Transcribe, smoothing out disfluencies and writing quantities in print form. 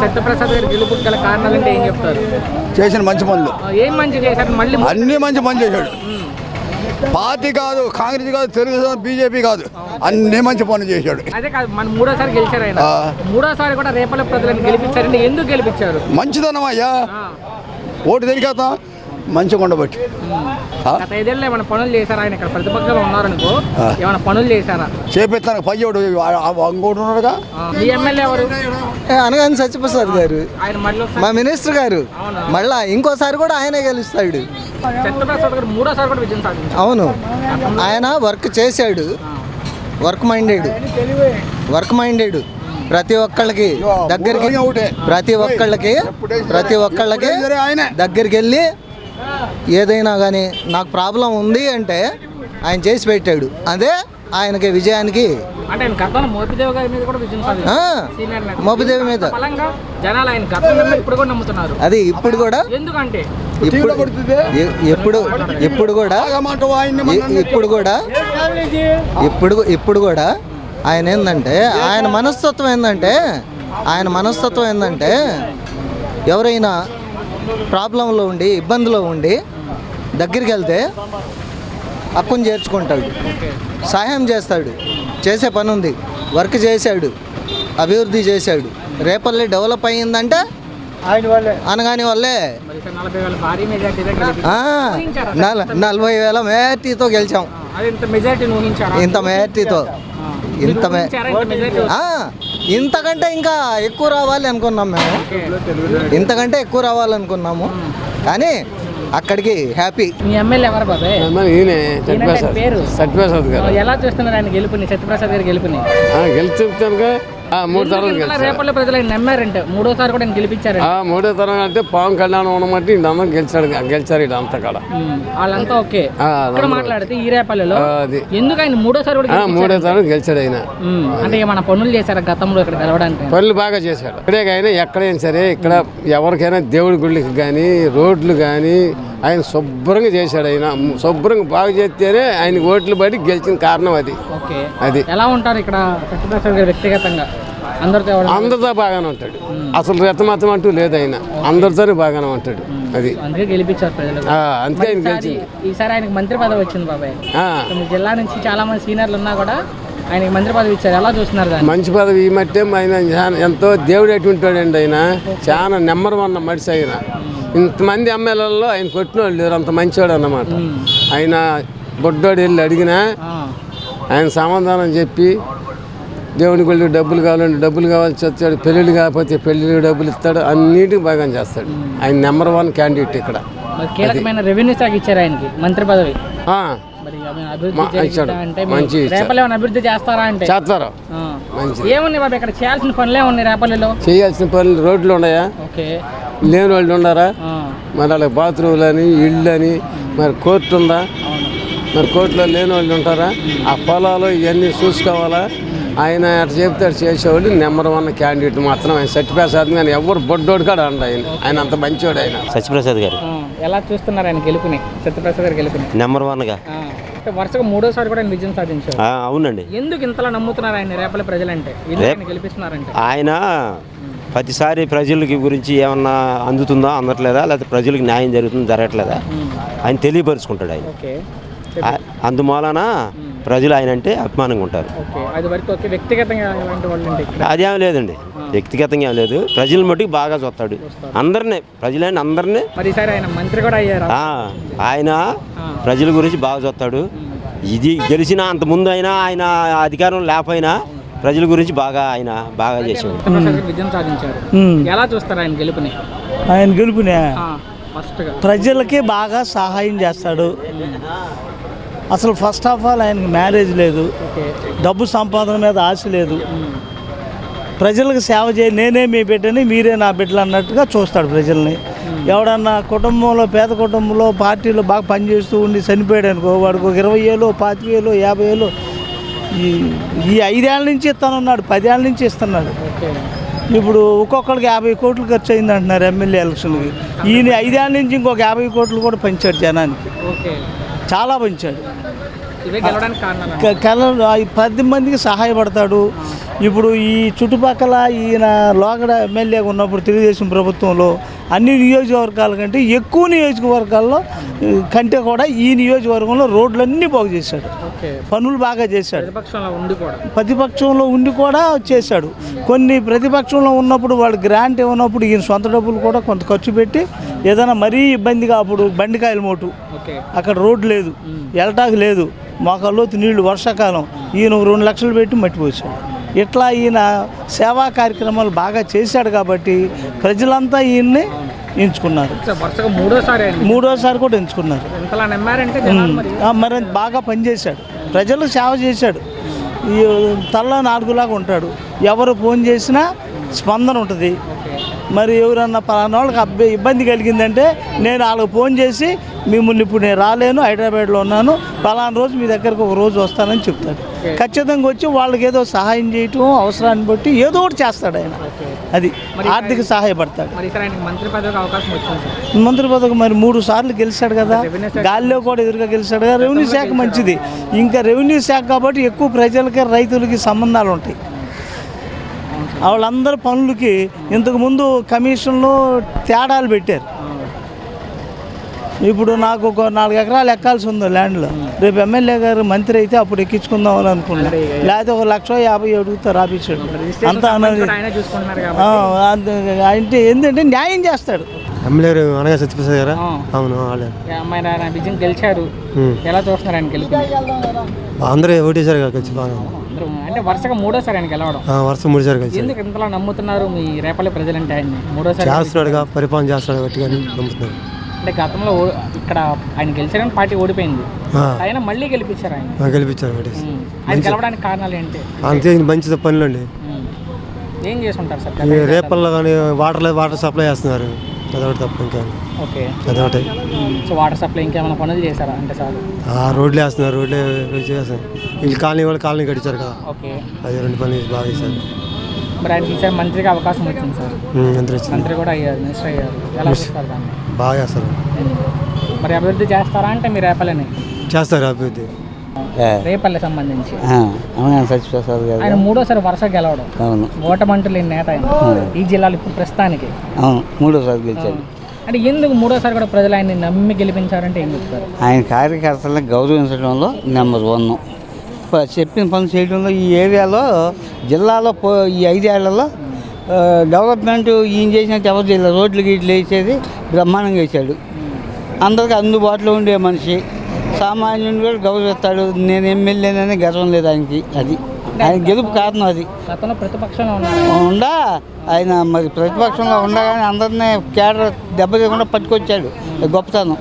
సత్యప్రసాద్ గారి గెలుపుకి గల కారణాలు అంటే ఏం చెప్తారు? చేసిన మంచి పనులు ఏం మంచి చేశారు? మళ్ళీ అన్ని మంచి పని చేశాడు. పార్టీ కాదు, కాంగ్రెస్ కాదు, తెలుగుదేశం, బీజేపీ కాదు, అన్ని మంచి పనులు చేశాడు. అదే కాదు, మన మూడోసారి గెలిచారు ఆయన. మూడోసారి కూడా రేపల్లె ప్రజలను గెలిపించారంటే ఎందుకు గెలిపించారు? మంచిదనం అయ్యా, ఓటు తెలియక మంచిగా ఉండబట్టి. గత 5 ఏళ్ళు ఏమైనా పనులు చేశారా? ఆయన ఇక్కడ ప్రతిపక్షంలో ఉన్నారనుకో, ఏమైనా పనులు చేశారా? చేపిస్తాను పయ్యోడు ఇంకోటి ఉన్నాడుగా. మీ ఎమ్మెల్యే ఎవరు? అనగాని సత్యప్రసాద్ గారు, ఆయన మళ్ళీ మా మినిస్టర్ గారు. మళ్ళా ఇంకోసారి కూడా ఆయనే గెలుస్తాడు. సత్యప్రసాద్ గారు మూడోసారి కూడా విజయం సాధించారు. అవును, ఆయన వర్క్ చేశాడు, వర్క్ మైండెడ్ ప్రతి ఒక్కళ్ళకి దగ్గరికి దగ్గరికి వెళ్ళి ఏదైనా కానీ నాకు ప్రాబ్లం ఉంది అంటే ఆయన చేసి పెట్టాడు. అదే ఆయనకి విజయానికి. అంటే ఆయన గతంలో మోపిదేవి గారి మీద కూడా విజయం సాధించారు. మోపిదేవి మీద జనాలు ఆయన గతంలో ఇప్పుడు కూడా నమ్ముతున్నారు. అది ఇప్పుడు కూడా, ఎందుకంటే ఇప్పుడు కూడా ఆయన ఏంటంటే ఆయన మనస్తత్వం ఏంటంటే ఎవరైనా ప్రాబ్లంలో ఉండి ఇబ్బందిలో ఉండి దగ్గరికి వెళ్తే అక్కుని చేర్చుకుంటాడు, సహాయం చేస్తాడు. చేసే పని ఉంది, వర్క్ చేశాడు, అభివృద్ధి చేశాడు. రేపల్లి డెవలప్ అయ్యిందంటే అనగాని వల్లే. 40,000 మెజార్టీతో గెలిచాం. ఇంత మెజార్టీతో ఇంతకంటే ఇంకా ఎక్కువ రావాలి అనుకున్నాం మేము. కానీ అక్కడికి హ్యాపీ. మీ ఎమ్మెల్యే ఎవరు బాబాయ్? సత్యప్రసాద్ గారు. ఎలా చూస్తున్నారు ఆయన గెలుపుని, సత్యప్రసాద్ గారు గెలుపుని? గెలుచుతానుగా. 3 తరాలు రేపల్లె ప్రజలు ఆయన నమ్మారంటే మూడోసారి కూడా గెలిపించారు. 3వ తరం అంటే పవన్ కళ్యాణ్ ఉన్నమాట ఇంత గెలిచారు ఇదంతా కాడ. వాళ్ళంతా ఓకే. ఇక్కడ మాట్లాడితే ఈ రేపల్లెలో ఎందుకు ఆయన మూడోసారి కూడా 3వ తరం గెలిచాడు ఆయన. అంటే ఏమైనా పనులు చేశారా గతంలో ఇక్కడ గెలవడానికి? పనులు బాగా చేశాడు. ఇక్కడే కానీ ఎక్కడైనా సరే, ఇక్కడ ఎవరికైనా దేవుడి గుళ్ళకి కానీ రోడ్లు కానీ ఆయన శుభ్రంగా చేశాడు. ఆయన శుభ్రంగా బాగా చేస్తేనే ఆయన ఓట్లు పడి గెలిచిన కారణం అది. అది ఎలా ఉంటారు ఇక్కడ సత్యప్రసాద్ గారు వ్యక్తిగతంగా? అందరితో బాగానే ఉంటాడు. అసలు రెతమతం అంటూ లేదు. ఆయన అందరితోనే బాగానే ఉంటాడు. అది అందుకే గెలిపించారు ప్రజలు. అందుకే ఆయన గెలిచింది. ఈసారి ఆయనకి మంత్రి పదవి వచ్చింది బాబాయ్. జిల్లా నుంచి చాలా మంది సీనియర్లు ఉన్నా కూడా ఆయనకి మంత్రి పదవి ఇచ్చారు. ఎలా చూస్తున్నారు దాన్ని? మంచి పదవి ఈ మట్టే ఆయన ఎంతో దేవుడు ఎటుంటాడండి. ఆయన చాలా నెంబర్ 1 మనిషి. ఆయన ఇంతమంది ఎమ్మెల్యేలలో ఆయన కొట్టిన వాళ్ళు లేరు, అంత మంచివాడు అన్నమాట. ఆయన బొడ్డోడు వెళ్ళి అడిగినా ఆయన సమాధానం చెప్పి దేవుని గుళ్ళు డబ్బులు కావాలంటే డబ్బులు కావాల్సి వచ్చాడు, పెళ్ళిళ్ళు కాకపోతే పెళ్ళిళ్ళు డబ్బులు ఇస్తాడు, అన్నిటికీ బాగా చేస్తాడు. ఆయన నెంబర్ 1 క్యాండిడేట్ ఇక్కడ. కీలకమైన రెవెన్యూ శాఖ ఇచ్చారు ఆయనకి మంత్రి పదవి. అభివృద్ధి చేస్తారా అంటే చేస్తారు. ఏమున్నాయి బాబు ఇక్కడ చేయాల్సిన పనులే ఉన్నాయి రేపల్లిలో? చేయాల్సిన పనులు రోడ్లు ఉన్నాయా? లేని వాళ్ళు ఉన్నారా? మరి అలాగే బాత్రూమ్లు అని, ఇళ్ళు అని, మరి కోర్టు ఉందా? మరి కోర్టులో లేని వాళ్ళు ఉంటారా? ఆ పొలాలు ఇవన్నీ చూసుకోవాలా? ఆయన అటు చెప్తాడు చేసేవాళ్ళు. నెంబర్ 1 క్యాండిడేట్ మాత్రం ఆయన సత్యప్రసాద్ గారు. ఎవరు బొడ్డోడు కూడా అండి ఆయన అంత మంచివాడు. ఆయన సత్యప్రసాద్ గారు. ఎలా చూస్తున్నారు ఆయన గెలుపుని, సత్యప్రసాద్ గారు గెలుపుని? నెంబర్ 1గా వరుసగా 3వసారి కూడా ఆయన విజయం సాధించారు. అవునండి. ఎందుకు ఇంతలా నమ్ముతున్నారు ఆయన రేపల్లె ప్రజలంటే? గెలిపిస్తున్నారంటే ఆయన ప్రతిసారి ప్రజలకి గురించి ఏమన్నా అందుతుందా, అందట్లేదా, లేకపోతే ప్రజలకు న్యాయం జరగట్లేదా ఆయన తెలియపరుచుకుంటాడు. ఆయన అందుమూలన ప్రజలు ఆయన అంటే అభిమానంగా ఉంటారు. అదేం లేదండి, వ్యక్తిగతంగా ఏం లేదు. ప్రజల మట్టుకు బాగా చూస్తాడు అందరినీ, ప్రజలైన అందరినీ. ఆయన ప్రజల గురించి బాగా చూస్తాడు. ఇది గెలిచిన అంత ముందు అయినా ఆయన అధికారం లేకపోయినా ప్రజల గురించి ఆయన బాగా చేశాడు. ఎలా చూస్తారు ఆయన గెలుపుని? ప్రజలకి బాగా సహాయం చేస్తాడు. అసలు ఫస్ట్ ఆఫ్ ఆల్ ఆయనకి మ్యారేజ్ లేదు, డబ్బు సంపాదన మీద ఆశ లేదు. ప్రజలకు సేవ చేయి, నేనే మీ బిడ్డని మీరే నా బిడ్డలు అన్నట్టుగా చూస్తాడు ప్రజల్ని. ఎవడన్నా కుటుంబంలో, పేద కుటుంబంలో పార్టీలో బాగా పనిచేస్తూ ఉండి చనిపోయాడు అనుకో, వాడికి 20,000, 25,000, 50,000 ఈ 5 ఏళ్ళ నుంచి ఇస్తానన్నాడు, 10 ఏళ్ళ నుంచి ఇస్తున్నాడు. ఇప్పుడు ఒక్కొక్కరికి 50 కోట్లు ఖర్చు అయింది అంటున్నారు ఎమ్మెల్యే ఎలక్షన్కి. ఈయన 5 ఏళ్ళ నుంచి ఇంకొక 50 కోట్లు కూడా పంచాడు జనానికి, చాలా పంచాడు. 10 మందికి సహాయపడతాడు. ఇప్పుడు ఈ చుట్టుపక్కల ఈయన లోగడ ఎమ్మెల్యేగా ఉన్నప్పుడు తెలుగుదేశం ప్రభుత్వంలో అన్ని నియోజకవర్గాల కంటే ఎక్కువ నియోజకవర్గాల్లో కంటే కూడా ఈ నియోజకవర్గంలో రోడ్లన్నీ బాగు చేశాడు, పనులు బాగా చేశాడు. ప్రతిపక్షంలో ఉండి కూడా చేశాడు. కొన్ని ప్రతిపక్షంలో ఉన్నప్పుడు వాళ్ళు గ్రాంట్ ఇవ్వనప్పుడు ఈయన సొంత డబ్బులు కూడా కొంత ఖర్చు పెట్టి ఏదైనా మరీ ఇబ్బందిగా అప్పుడు బండికాయల మోటు అక్కడ రోడ్డు లేదు, ఎలటాకు లేదు, మోకాళ్ళలోతు నీళ్లు వర్షాకాలం, ఈయన 2 లక్షలు పెట్టి మట్టిపోసాడు. ఇట్లా ఈయన సేవా కార్యక్రమాలు బాగా చేశాడు కాబట్టి ప్రజలంతా ఈయన్ని ఎంచుకున్నారు. మూడోసారి కూడా ఎంచుకున్నారు. మరి బాగా పనిచేశాడు, ప్రజలకు సేవ చేశాడు. ఈ తల్ల 4లాగా ఉంటాడు. ఎవరు ఫోన్ చేసినా స్పందన ఉంటుంది. మరి ఎవరన్నా పలానా వాళ్ళకి ఇబ్బంది కలిగిందంటే నేను వాళ్ళకి ఫోన్ చేసి మిమ్మల్ని ఇప్పుడు నేను రాలేను, హైదరాబాద్లో ఉన్నాను, పలానా రోజు మీ దగ్గరకు ఒక రోజు వస్తానని చెప్తాడు. ఖచ్చితంగా వచ్చి వాళ్ళకి ఏదో సహాయం చేయటం అవసరాన్ని బట్టి ఏదో ఒకటి చేస్తాడు ఆయన. అది ఆర్థిక సహాయపడతాడు. మంత్రి పదవి మరి 3 సార్లు గెలిచాడు కదా, గాలిలో కూడా ఎదురుగా గెలిచాడు కదా. రెవెన్యూ శాఖ మంచిది. ఇంకా రెవెన్యూ శాఖ కాబట్టి ఎక్కువ ప్రజలకి రైతులకి సంబంధాలు ఉంటాయి. వాళ్ళందరి పనులకి ఇంతకుముందు కమిషన్లో తేడాలు పెట్టారు. ఇప్పుడు నాకు ఒక 4 ఎకరాలు ఎక్కాల్సి ఉంది ల్యాండ్లో. రేపు ఎమ్మెల్యే గారు మంత్రి అయితే అప్పుడు ఎక్కించుకుందామని అనుకున్నాను. లేకపోతే 1,50,000 అడుగుతారు ఆఫీసుడు అంతా అంటే ఏంటంటే న్యాయం చేస్తాడు. ఎమ్మెల్యే అనగా సత్యప్రసాద్ గారు. అవును, గెలిచారు. ఎలా చూస్తున్నారు ఆయన గెలిపి? అందరూ ఓటేశారు కదా, ఖర్చు బాగా. అంటే వరుసగా 3సారి ఆయన గెలవడం. వరుస 3 సార్లు కలిసి. ఎందుకు ఇంతలా నమ్ముతున్నారు మీ రేపల్లి ప్రజలంటే? ఆయన 3సారి చేస్తున్నాడుగా, పరిపాలన చేస్తున్నాడు బట్టి కానీ నమ్ముతున్నారు. అంటే గతంలో ఇక్కడ ఆయన గెలిచారని పార్టీ ఓడిపోయింది, ఆయన మళ్ళీ గెలిపించారు. ఆయన గెలిపించారు. ఆయన గెలవడానికి కారణాలు ఏంటి? అంతే, మంచి పనులు అండి. ఏం చేసుకుంటారు సార్? రేపల్లో కానీ వాటర్ సప్లై చేస్తున్నారు, అదొకటి తప్ప ఇంకా. ఓకే, అదొకటి. సో వాటర్ సప్లై ఇంకేమైనా పనులు చేశారా అంటే సార్? రోడ్లు వేస్తున్నారు, రోడ్లు చేస్తారు. వీళ్ళు కాలనీ వాళ్ళు కాలనీ కట్టించారు కదా. ఓకే, అది 2 పనులు బాగా చేశారు. మరి ఆయన ఈసారి మంత్రిగా అవకాశం వచ్చింది సార్. మంత్రి కూడా అయ్యారు, మినిస్టర్ అయ్యారు. ఎలా చూస్తారు దాన్ని? బాగా చేస్తారు. మరి అభివృద్ధి చేస్తారా అంటే మీ రేపల్లిని? చేస్తారు అభివృద్ధి. రేపల్లి సంబంధించి సత్యప్రసాద్ గారు ఆయన 3సారి వరుస గెలవడం. అవును, ఓటమంటూ లేని నేత ఆయన ఈ జిల్లాలో ఇప్పుడు ప్రస్తుతానికి. అవును, 3సారి గెలిచాడు. అంటే ఎందుకు 3సారి కూడా ప్రజలు ఆయన్ని నమ్మి గెలిపించారంటే ఏం చెప్తారు? ఆయన కార్యకర్తలను గౌరవించడంలో నెంబర్ 1, చెప్పిన పనులు చేయడంలో. ఈ ఏరియాలో జిల్లాలో ఈ 5 ఏళ్లలో డెవలప్మెంట్ ఈయన చేసినట్టు ఎవరు చేయలేదు. రోడ్లు గీట్లు వేసేది బ్రహ్మాండంగా వేసాడు. అందరికీ అందుబాటులో ఉండే మనిషి, సామాన్యుని కూడా గౌరవిస్తాడు. నేను ఎమ్మెల్యేనని గర్వం లేదు ఆయనకి. అది ఆయన గెలుపు కారణం. అది గతంలో ప్రతిపక్షంలో ఉండా ఆయన మరి ప్రతిపక్షంలో ఉండగానే అందరినీ కేడర్ దెబ్బతీయకుండా పట్టుకొచ్చాడు. గొప్పతనం.